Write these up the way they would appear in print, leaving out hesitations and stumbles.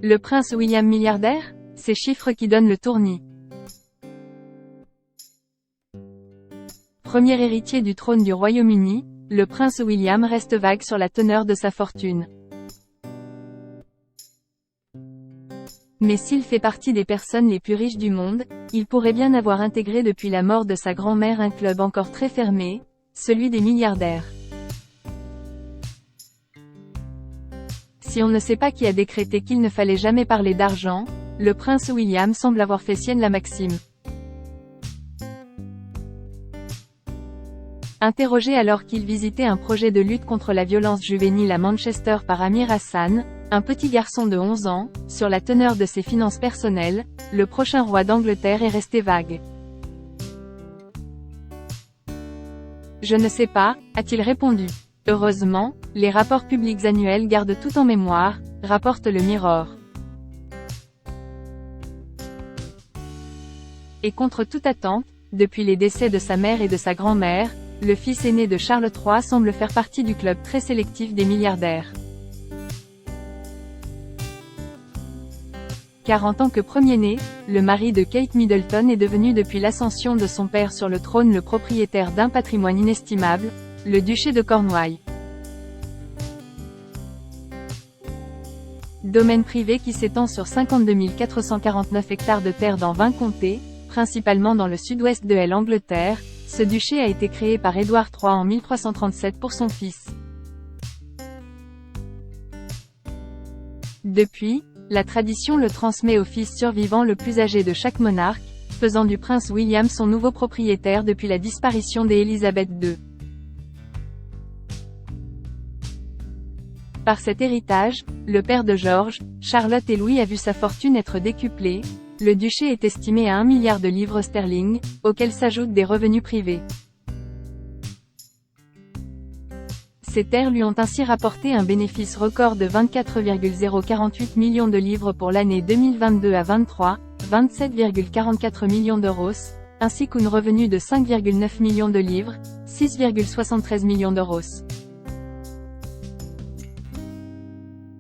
Le prince William milliardaire? Ces chiffres qui donnent le tournis. Premier héritier du trône du Royaume-Uni, le prince William reste vague sur la teneur de sa fortune. Mais s'il fait partie des personnes les plus riches du monde, il pourrait bien avoir intégré depuis la mort de sa grand-mère un club encore très fermé, celui des milliardaires. Si on ne sait pas qui a décrété qu'il ne fallait jamais parler d'argent, le prince William semble avoir fait sienne la maxime. Interrogé alors qu'il visitait un projet de lutte contre la violence juvénile à Manchester par Amir Hassan, un petit garçon de 11 ans, sur la teneur de ses finances personnelles, le prochain roi d'Angleterre est resté vague. Je ne sais pas, a-t-il répondu. Heureusement, les rapports publics annuels gardent tout en mémoire, rapporte le Mirror. Et contre toute attente, depuis les décès de sa mère et de sa grand-mère, le fils aîné de Charles III semble faire partie du club très sélectif des milliardaires. Car en tant que premier-né, le mari de Kate Middleton est devenu depuis l'ascension de son père sur le trône le propriétaire d'un patrimoine inestimable, le duché de Cornouailles. Domaine privé qui s'étend sur 52 449 hectares de terre dans 20 comtés, principalement dans le sud-ouest de l'Angleterre, ce duché a été créé par Édouard III en 1337 pour son fils. Depuis, la tradition le transmet au fils survivant le plus âgé de chaque monarque, faisant du prince William son nouveau propriétaire depuis la disparition d'Élisabeth II. Par cet héritage, le père de George, Charlotte et Louis a vu sa fortune être décuplée. Le duché est estimé à 1 milliard de livres sterling, auxquels s'ajoutent des revenus privés. Ces terres lui ont ainsi rapporté un bénéfice record de 24,048 millions de livres pour l'année 2022 à 23, 27,44 millions d'euros, ainsi qu'un revenu de 5,9 millions de livres, 6,73 millions d'euros.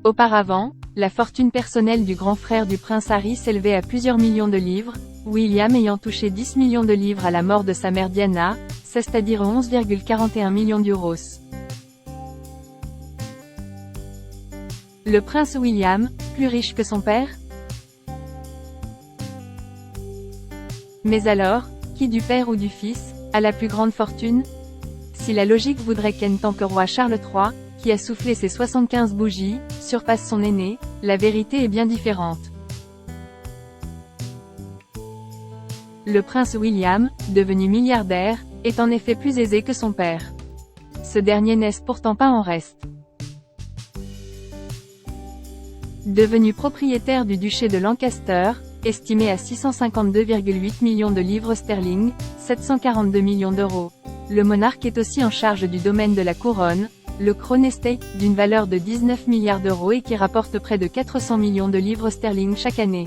Auparavant, la fortune personnelle du grand frère du prince Harry s'élevait à plusieurs millions de livres, William ayant touché 10 millions de livres à la mort de sa mère Diana, c'est-à-dire 11,41 millions d'euros. Le prince William, plus riche que son père? Mais alors, qui du père ou du fils, a la plus grande fortune? Si la logique voudrait qu'en tant que roi Charles III, qui a soufflé ses 75 bougies, surpasse son aîné, la vérité est bien différente. Le prince William, devenu milliardaire, est en effet plus aisé que son père. Ce dernier n'est pourtant pas en reste. Devenu propriétaire du duché de Lancaster, estimé à 652,8 millions de livres sterling, 742 millions d'euros, le monarque est aussi en charge du domaine de la couronne, le Crown Estate, d'une valeur de 19 milliards d'euros et qui rapporte près de 400 millions de livres sterling chaque année.